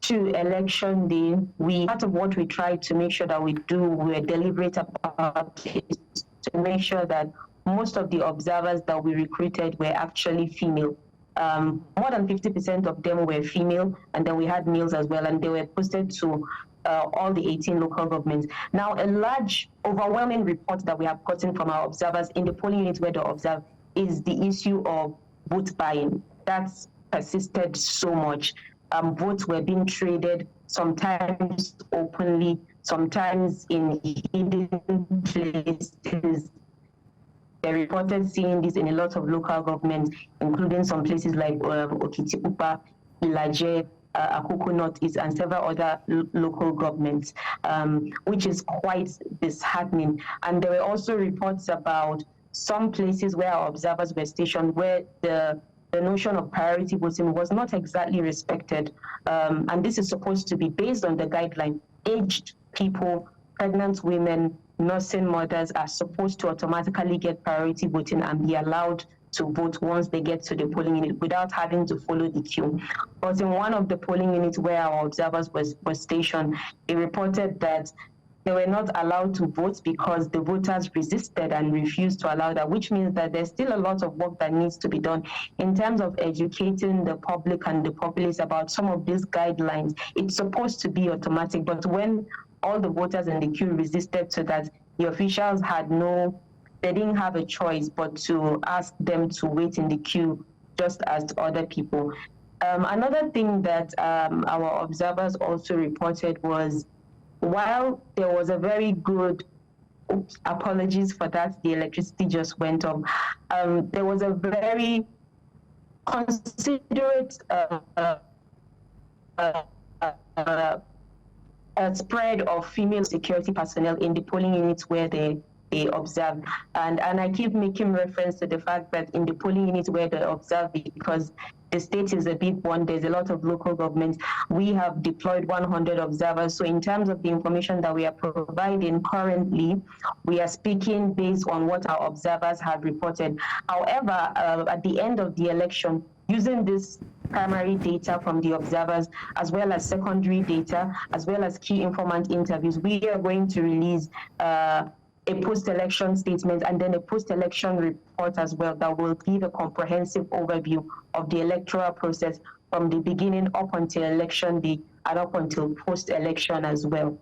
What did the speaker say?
to election day, part of what we tried to make sure that we were deliberate about, is to make sure that most of the observers that we recruited were actually female. More than 50% of them were female, and then we had males as well, and they were posted to all the 18 local governments. Now, a large, overwhelming report that we have gotten from our observers in the polling units where they observe is the issue of vote buying. That's persisted so much. Votes were being traded, sometimes openly, sometimes in hidden places. They reported seeing this in a lot of local governments, including some places like Okitipupa, Ilaje, Akoko Northeast, and several other local governments, which is quite disheartening. And there were also reports about some places where our observers were stationed where the notion of priority voting was not exactly respected. And this is supposed to be based on the guideline. Aged people, pregnant women, nursing mothers are supposed to automatically get priority voting and be allowed to vote once they get to the polling unit without having to follow the queue. But in one of the polling units where our observers was stationed, it reported that they were not allowed to vote because the voters resisted and refused to allow that, which means that there's still a lot of work that needs to be done in terms of educating the public and the populace about some of these guidelines. It's supposed to be automatic, but when all the voters in the queue resisted to that, the officials they didn't have a choice but to ask them to wait in the queue just as other people. Another thing that our observers also reported was, while there was a very good, apologies for that, the electricity just went off, there was a very considerate spread of female security personnel in the polling units where they observe. And I keep making reference to the fact that in the polling units where they observe, because the state is a big one, there's a lot of local governments, we have deployed 100 observers. So in terms of the information that we are providing currently, we are speaking based on what our observers have reported. However, at the end of the election, using this primary data from the observers, as well as secondary data, as well as key informant interviews, we are going to release a post-election statement and then a post-election report as well that will give a comprehensive overview of the electoral process from the beginning up until election day and up until post-election as well.